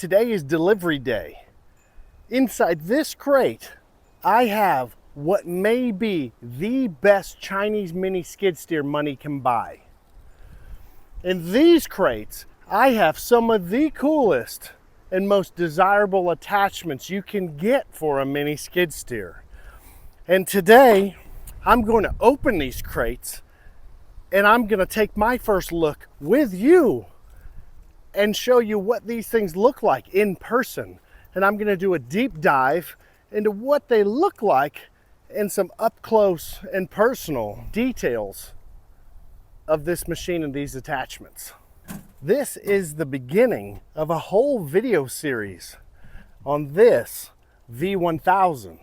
Today is delivery day. Inside this crate, I have what may be the best Chinese mini skid steer money can buy. In these crates, I have some of the coolest and most desirable attachments you can get for a mini skid steer. And today, I'm going to open these crates and I'm going to take my first look with you and show you what these things look like in person. And I'm going to do a deep dive into what they look like and some up close and personal details of this machine and these attachments. This is the beginning of a whole video series on this V1000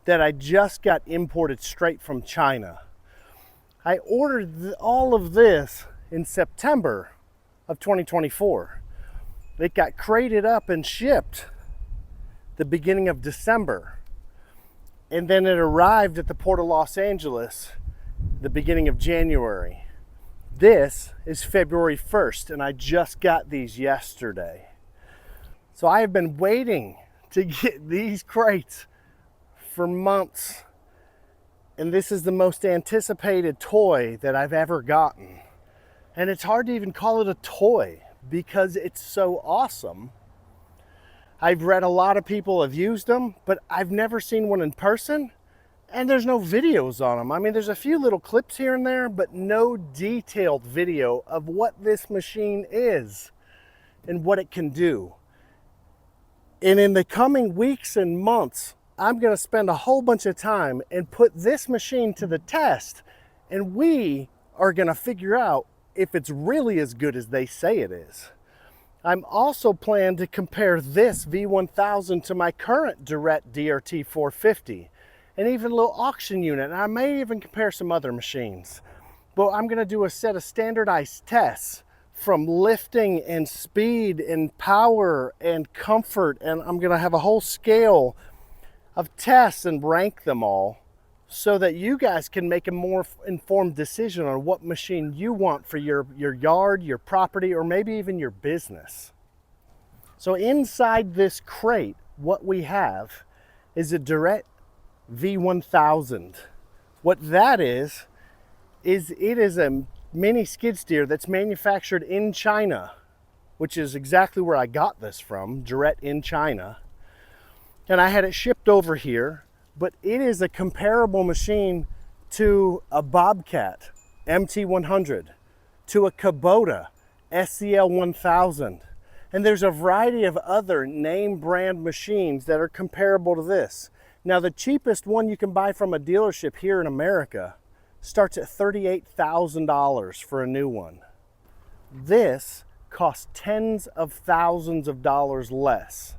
that I just got imported straight from China. I ordered all of this in September of 2024. It got crated up and shipped the beginning of December. And then it arrived at the Port of Los Angeles the beginning of January. This is February 1st, and I just got these yesterday. So I have been waiting to get these crates for months. And this is the most anticipated toy that I've ever gotten. And it's hard to even call it a toy because it's so awesome. I've read a lot of people have used them, but I've never seen one in person, and there's no videos on them. I mean, there's a few little clips here and there, but no detailed video of what this machine is and what it can do. And in the coming weeks and months, I'm going to spend a whole bunch of time and put this machine to the test, and we are going to figure out if it's really as good as they say it is. I'm also planning to compare this V1000 to my current Derette DRT 450 and even a little auction unit, and I may even compare some other machines. But I'm going to do a set of standardized tests from lifting and speed and power and comfort, and I'm going to have a whole scale of tests and rank them all so that you guys can make a more informed decision on what machine you want for your yard, your property, or maybe even your business. So inside this crate, what we have is a Derette V1000. What that is it is a mini skid steer that's manufactured in China, which is exactly where I got this from, Derette in China. And I had it shipped over here. But it is a comparable machine to a Bobcat Mt100, to a Kubota SCL1000. And there's a variety of other name brand machines that are comparable to this. Now, the cheapest one you can buy from a dealership here in America starts at $38,000 for a new one. This costs tens of thousands of dollars less.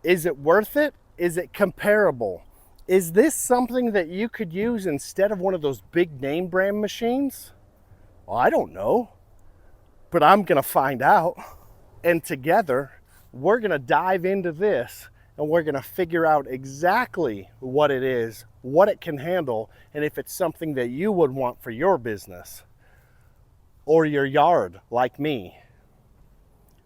Is it worth it? Is it comparable? Is this something that you could use instead of one of those big name brand machines? Well, I don't know, but I'm gonna find out. And together, we're gonna dive into this and we're gonna figure out exactly what it is, what it can handle, and if it's something that you would want for your business or your yard like me.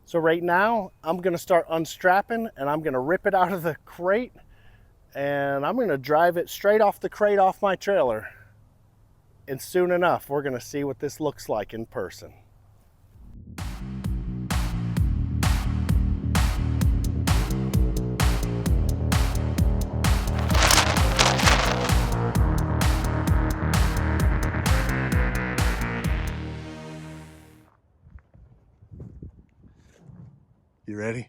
So right now, I'm gonna start unstrapping and I'm gonna rip it out of the crate and I'm gonna drive it straight off the crate off my trailer. And soon enough, we're gonna see what this looks like in person. You ready?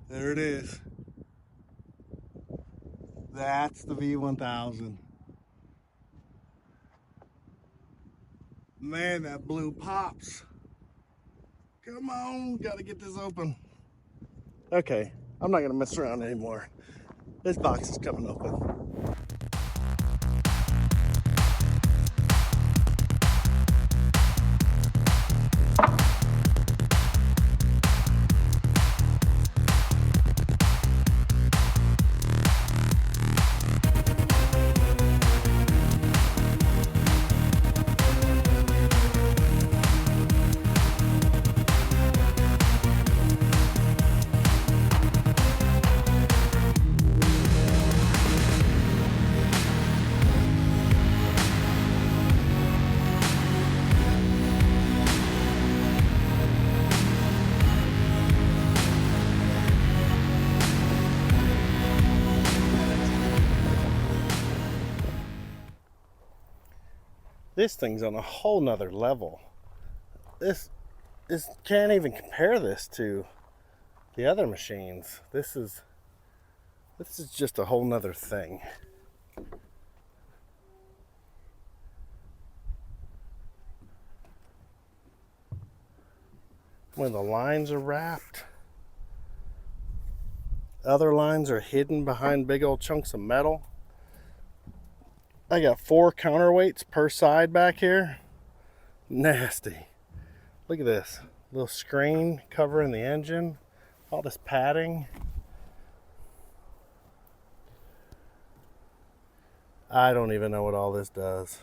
There it is. That's the V1000. Man, that blue pops. Come on, gotta get this open. Okay, I'm not gonna mess around anymore. This box is coming open. This thing's on a whole nother level. This can't even compare this to the other machines. This is just a whole nother thing. When the lines are wrapped, other lines are hidden behind big old chunks of metal. I got 4 counterweights per side back here. Nasty. Look at this little screen covering the engine, all this padding. I don't even know what all this does.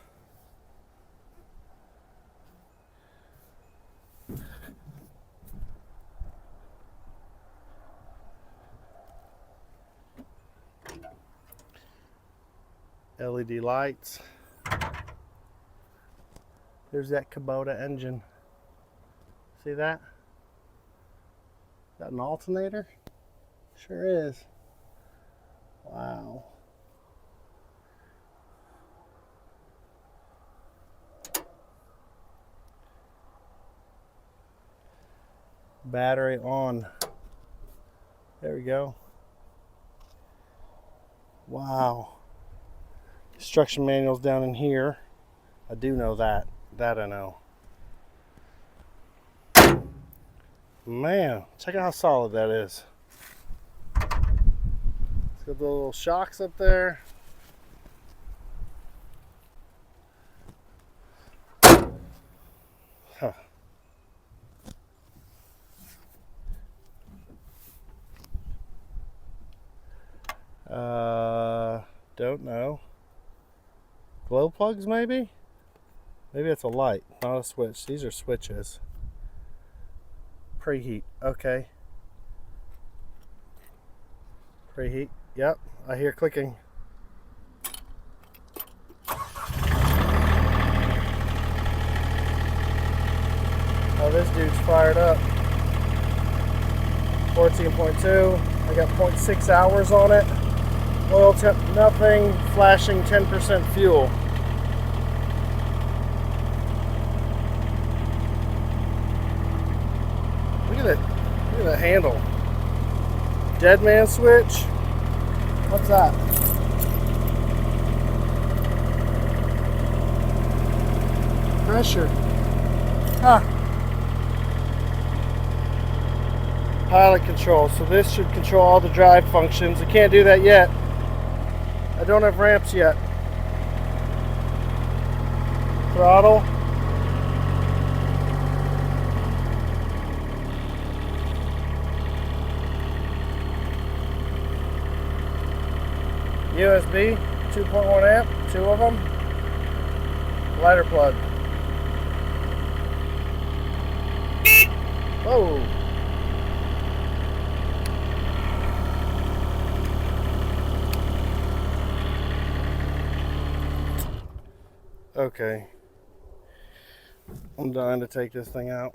LED lights. There's that Kubota engine. See that? Is that an alternator? Sure is. Wow. Battery on. There we go. Wow. Instruction manual's down in here. I do know that. That I know. Man, check out how solid that is. It's got the little shocks up there. Huh. Don't know. Glow plugs maybe? Maybe it's a light, not a switch. These are switches. Preheat, okay. Preheat, yep, I hear clicking. Oh, this dude's fired up. 14.2, I got 0.6 hours on it. Oil temp, nothing, flashing 10% fuel. Look at it. Look at that handle. Dead man switch. What's that? Pressure. Huh. Pilot control. So this should control all the drive functions. I can't do that yet. I don't have ramps yet. Throttle. USB, 2.1 amp, 2 of them. Lighter plug. Whoa. Okay. I'm dying to take this thing out.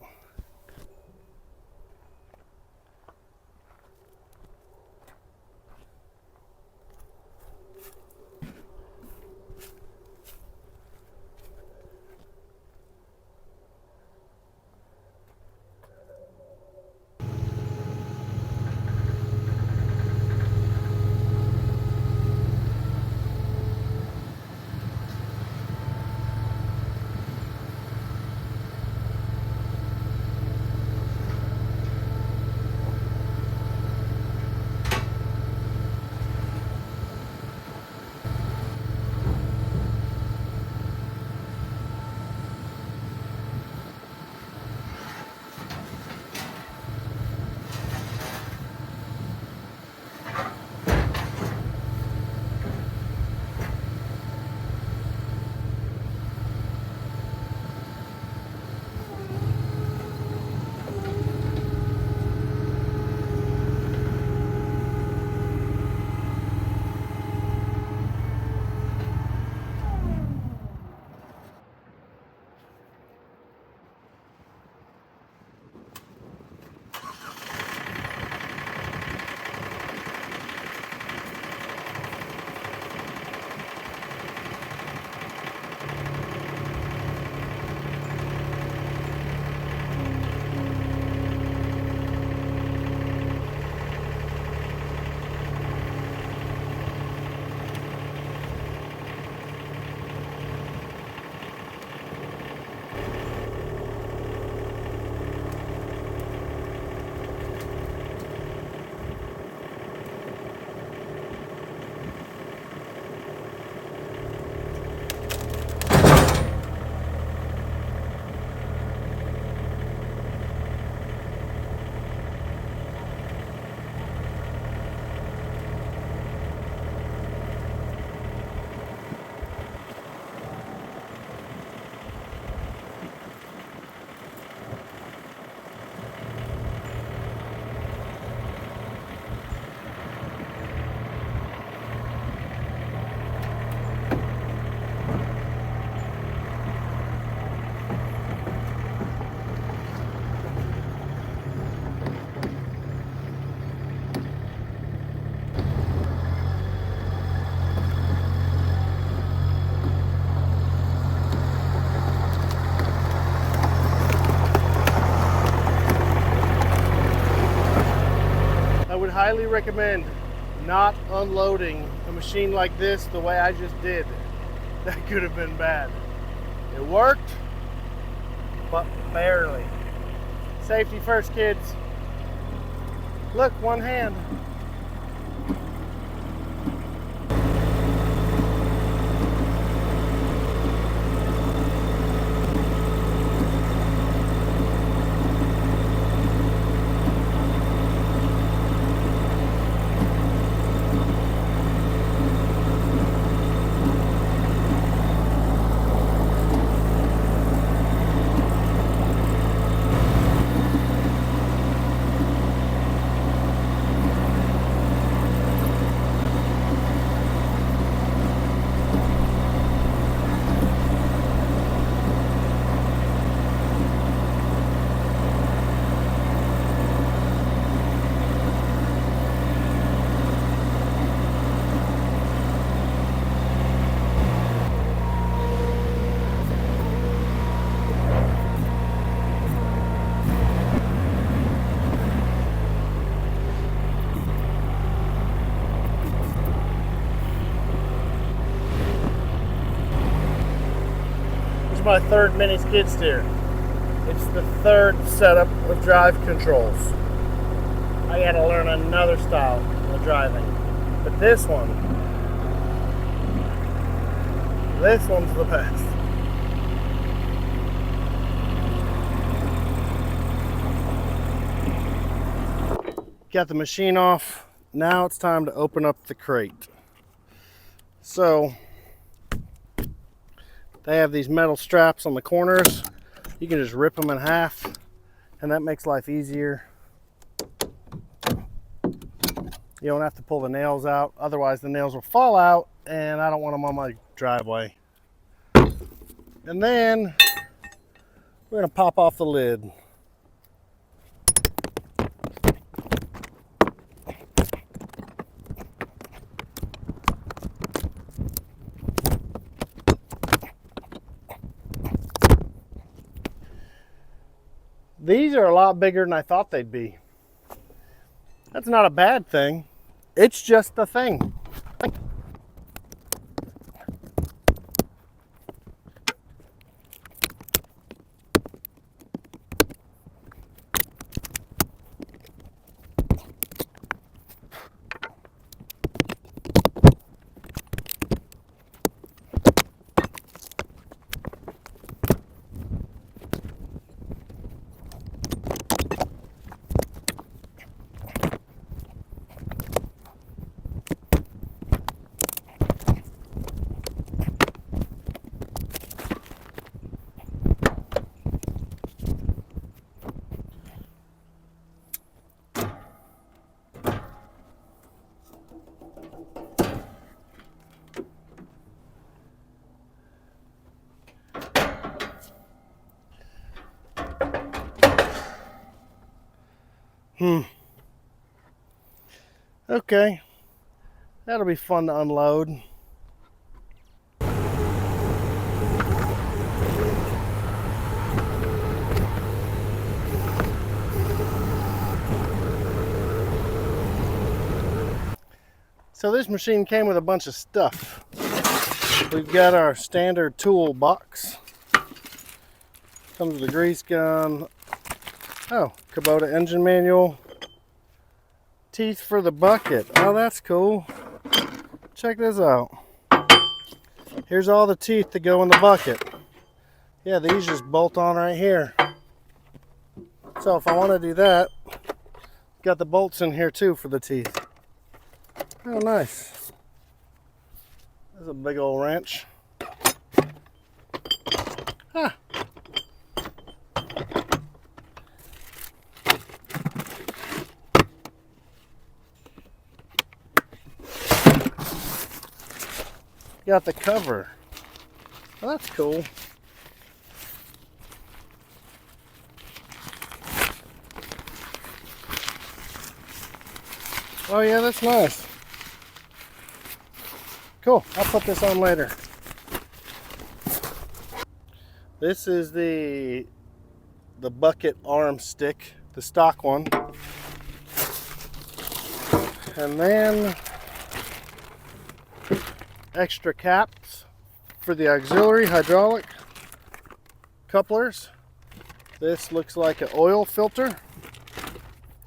highly recommend not unloading a machine like this the way I just did. That could have been bad. It worked, but barely. Safety first, kids. Look, one hand. My third mini skid steer. It's the third setup of drive controls. I gotta learn another style of driving. But this one's the best. Got the machine off. Now it's time to open up the crate. So they have these metal straps on the corners. You can just rip them in half, and that makes life easier. You don't have to pull the nails out, otherwise the nails will fall out, and I don't want them on my driveway. And then we're gonna pop off the lid. These are a lot bigger than I thought they'd be. That's not a bad thing. It's just the thing. Okay, that'll be fun to unload. So this machine came with a bunch of stuff. We've got our standard toolbox. Comes with a grease gun. Oh, Kubota engine manual. Teeth for the bucket. Oh, that's cool. Check this out. Here's all the teeth that go in the bucket. Yeah, these just bolt on right here. So if I want to do that, got the bolts in here too for the teeth. Oh, nice. There's a big old wrench. Huh. Got the cover. Well, that's cool. Oh yeah, that's nice. Cool, I'll put this on later. This is the bucket arm stick, the stock one. And then extra caps for the auxiliary hydraulic couplers. This looks like an oil filter.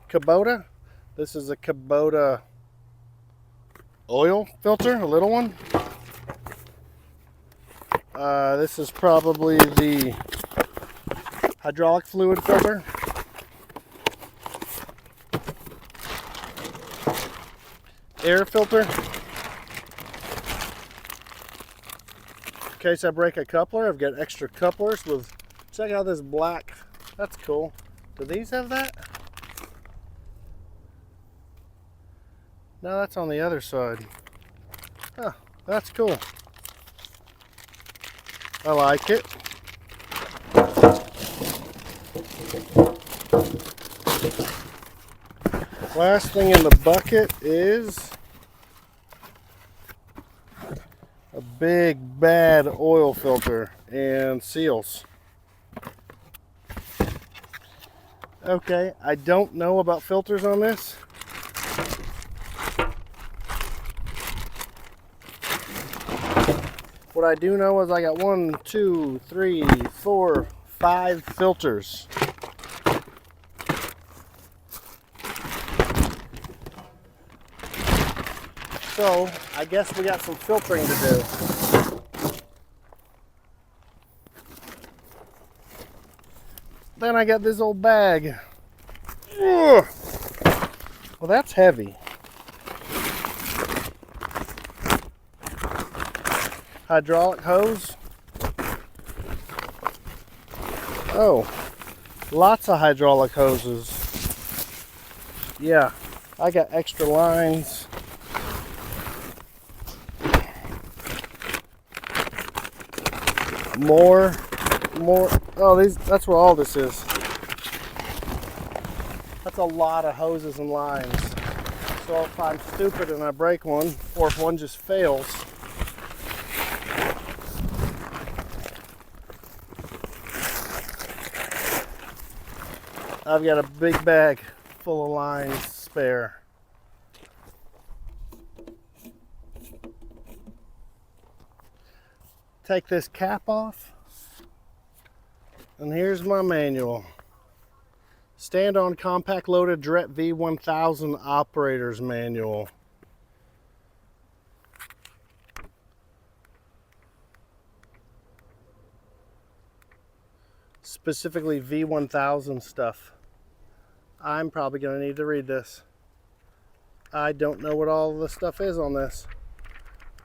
Kubota. This is a Kubota oil filter, a little one. This is probably the hydraulic fluid filter. Air filter. In case I break a coupler, I've got extra couplers with, check out this black, that's cool. Do these have that? No, that's on the other side. Huh, that's cool. I like it. Last thing in the bucket is a big bad oil filter and seals. Okay, I don't know about filters on this. What I do know is I got 1, 2, 3, 4, 5 filters. So I guess we got some filtering to do. Then I got this old bag. Ugh. Well, that's heavy. Hydraulic hose. Oh, lots of hydraulic hoses. Yeah, I got extra lines. More. Oh, that's where all this is. That's a lot of hoses and lines. So if I'm stupid and I break one, or if one just fails, I've got a big bag full of lines spare. Take this cap off, and here's my manual. Stand on compact loaded Derette V1000 operator's manual. Specifically V1000 stuff. I'm probably going to need to read this. I don't know what all the stuff is on this,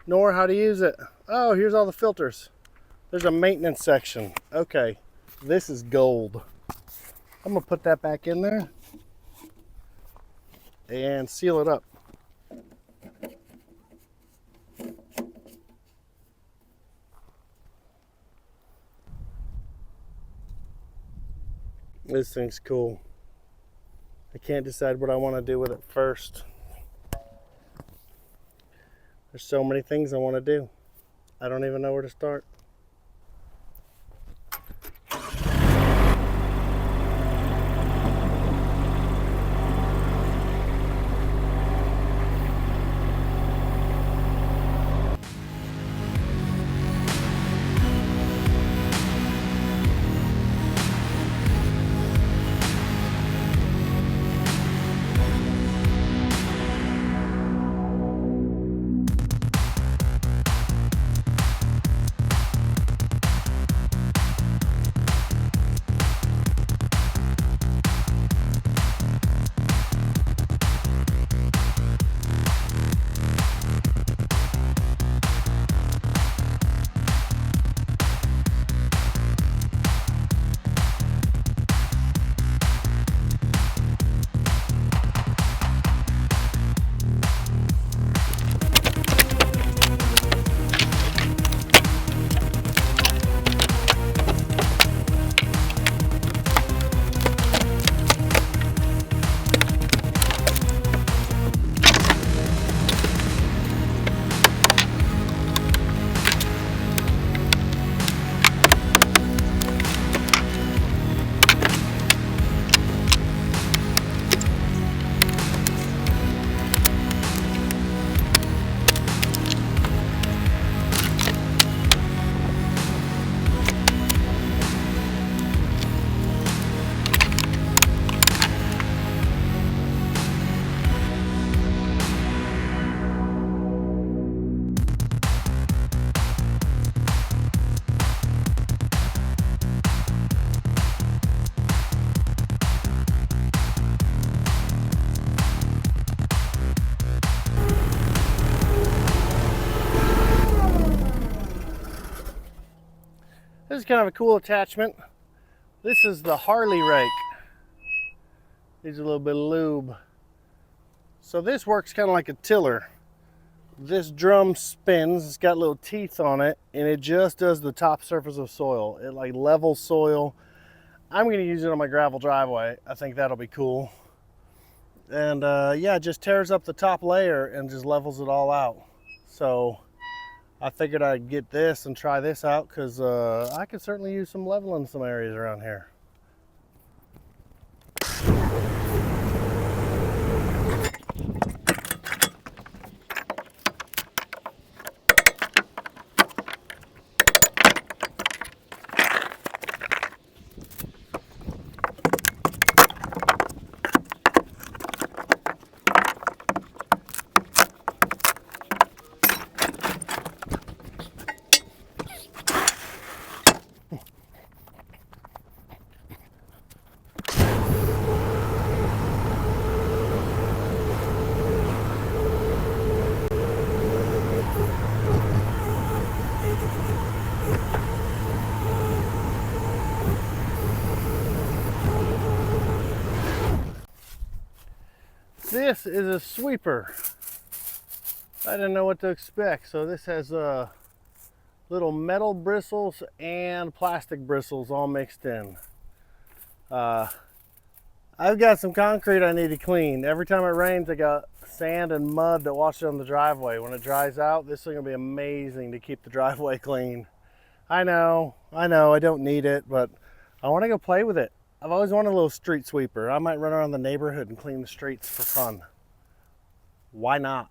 nor how to use it. Oh, here's all the filters. There's a maintenance section. Okay, this is gold. I'm gonna put that back in there and seal it up. This thing's cool. I can't decide what I want to do with it first. There's so many things I want to do. I don't even know where to start. this is kind of a cool attachment. This is the Harley rake. Needs a little bit of lube. So this works kind of like a tiller. This drum spins, it's got little teeth on it, and it just does the top surface of soil. It like levels soil. I'm gonna use it on my gravel driveway. I think that'll be cool. And yeah, it just tears up the top layer and just levels it all out. So I figured I'd get this and try this out because I could certainly use some leveling some areas around here. This is a sweeper. I didn't know what to expect. So this has little metal bristles and plastic bristles all mixed in. I've got some concrete I need to clean. Every time it rains, I got sand and mud that washes on the driveway. When it dries out, this is gonna be amazing to keep the driveway clean. I know, I don't need it, but I wanna go play with it. I've always wanted a little street sweeper. I might run around the neighborhood and clean the streets for fun. Why not?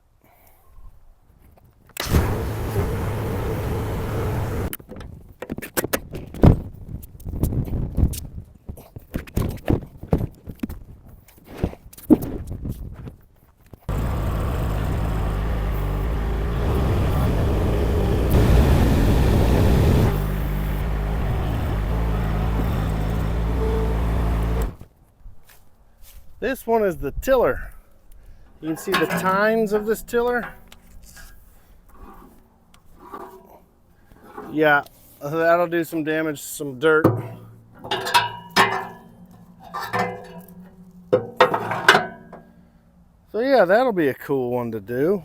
This one is the tiller. You can see the tines of this tiller. Yeah, that'll do some damage to some dirt. So yeah, that'll be a cool one to do.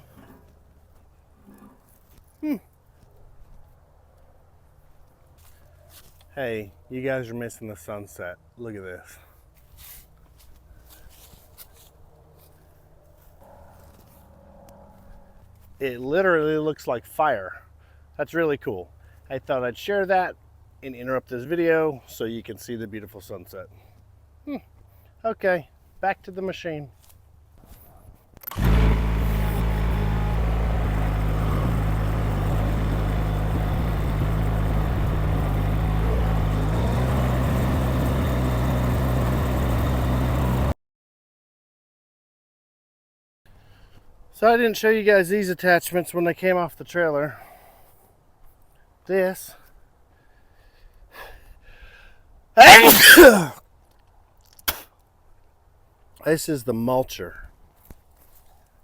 Hey, you guys are missing the sunset. Look at this. It literally looks like fire. That's really cool. I thought I'd share that and interrupt this video so you can see the beautiful sunset. Okay, back to the machine. So I didn't show you guys these attachments when they came off the trailer. This this is the mulcher.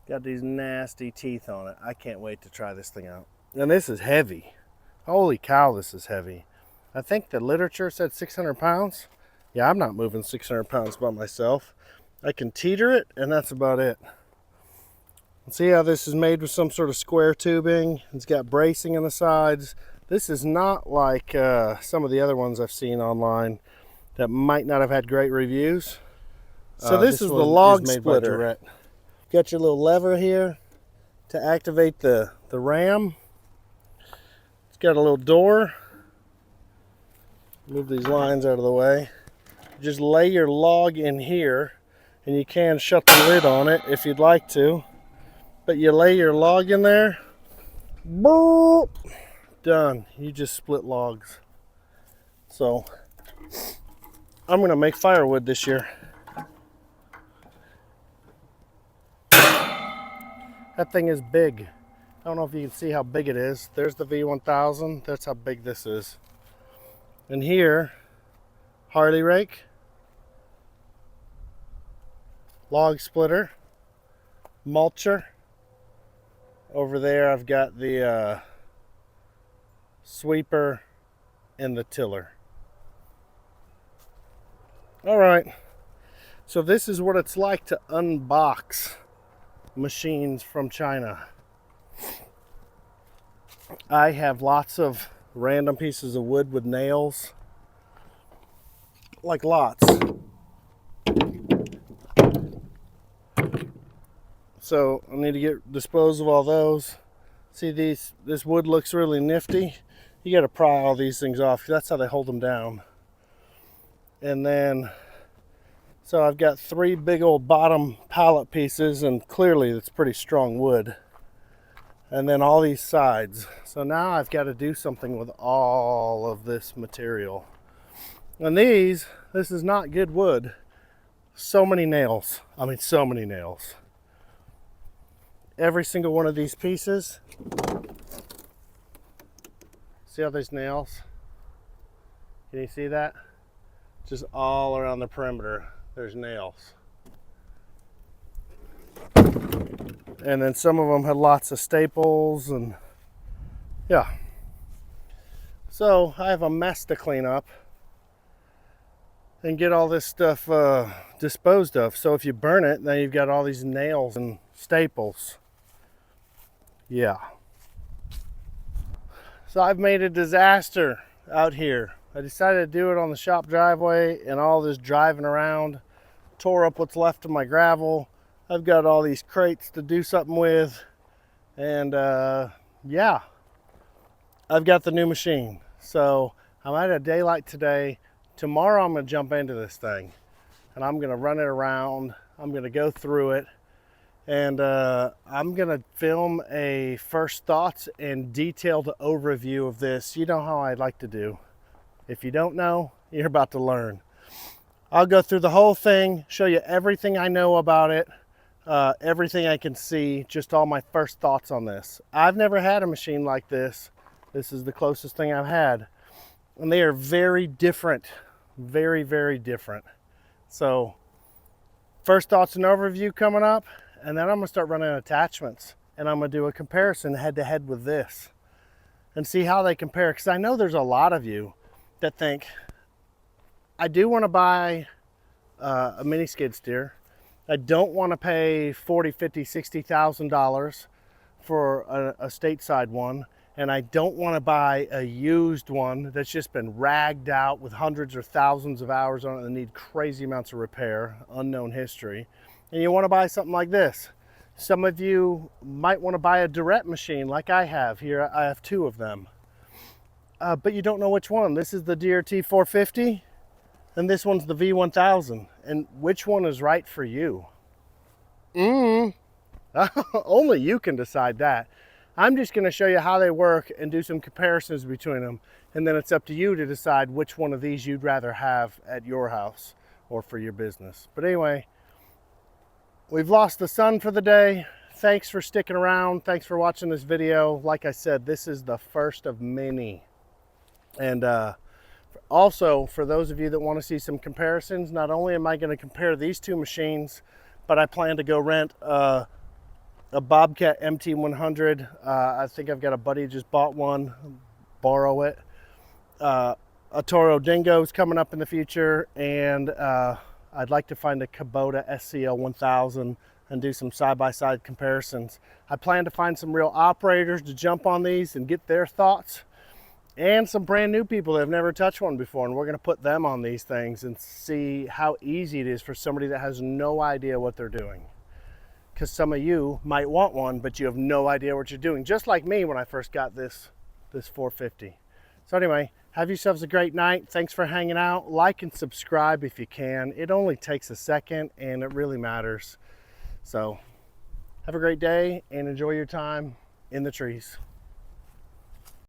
Got these nasty teeth on it. I can't wait to try this thing out. And this is heavy. Holy cow, this is heavy. I think the literature said 600 pounds. Yeah, I'm not moving 600 pounds by myself. I can teeter it, and that's about it. See how this is made with some sort of square tubing. It's got bracing on the sides. This is not like some of the other ones I've seen online that might not have had great reviews. So this is the log splitter. Got your little lever here to activate the ram. It's got a little door. Move these lines out of the way. Just lay your log in here, and you can shut the lid on it if you'd like to. But you lay your log in there, boop, done. You just split logs. So I'm gonna make firewood this year. That thing is big. I don't know if you can see how big it is. There's the V1000. That's how big this is. And here, Harley rake, log splitter, mulcher. Over there I've got the sweeper, and the tiller. All right, so this is what it's like to unbox machines from China. I have lots of random pieces of wood with nails, like lots. So I need to dispose of all those. See, this wood looks really nifty. You got to pry all these things off. That's how they hold them down. And then, so I've got 3 big old bottom pallet pieces, and clearly it's pretty strong wood. And then all these sides. So now I've got to do something with all of this material. And this is not good wood. So many nails. I mean, so many nails. Every single one of these pieces. See all these nails? Can you see that? Just all around the perimeter, there's nails. And then some of them had lots of staples, and yeah. So I have a mess to clean up and get all this stuff disposed of. So if you burn it, then you've got all these nails and staples. Yeah. So I've made a disaster out here. I decided to do it on the shop driveway, and all this driving around tore up what's left of my gravel. I've got all these crates to do something with, and yeah, I've got the new machine. So I'm at a daylight today. Tomorrow I'm going to jump into this thing, and I'm going to run it around. I'm going to go through it, and I'm going to film a first thoughts and detailed overview of this. You know how I like to do. If you don't know, you're about to learn. I'll go through the whole thing, show you everything I know about it, everything I can see, just all my first thoughts on this. I've never had a machine like this. This is the closest thing I've had. And they are very different, very, very different. So first thoughts and overview coming up, and then I'm gonna start running attachments, and I'm gonna do a comparison head to head with this and see how they compare. Because I know there's a lot of you that think, I do want to buy a mini skid steer. I don't want to pay $40,000, $50,000, $60,000 for a stateside one, and I don't want to buy a used one that's just been ragged out with hundreds or thousands of hours on it and need crazy amounts of repair, unknown history. And you want to buy something like this. Some of you might want to buy a Derette machine like I have here. I have 2 of them. But you don't know which one. This is the Derette 450, and this one's the V1000. And which one is right for you? Only you can decide that. I'm just going to show you how they work and do some comparisons between them. And then it's up to you to decide which one of these you'd rather have at your house or for your business. But anyway, we've lost the sun for the day. Thanks for sticking around. Thanks for watching this video. Like I said, this is the first of many. And also, for those of you that want to see some comparisons, not only am I going to compare these 2 machines, but I plan to go rent a Bobcat Mt100. I think I've got a buddy who just bought one, borrow it. A Toro Dingo is coming up in the future, and I'd like to find a Kubota SCL1000 and do some side-by-side comparisons. I plan to find some real operators to jump on these and get their thoughts, and some brand new people that have never touched one before, and we're going to put them on these things and see how easy it is for somebody that has no idea what they're doing. Because some of you might want one, but you have no idea what you're doing, just like me when I first got this 450. So anyway, have yourselves a great night. Thanks for hanging out. Like and subscribe if you can. It only takes a second, and it really matters. So have a great day and enjoy your time in the trees.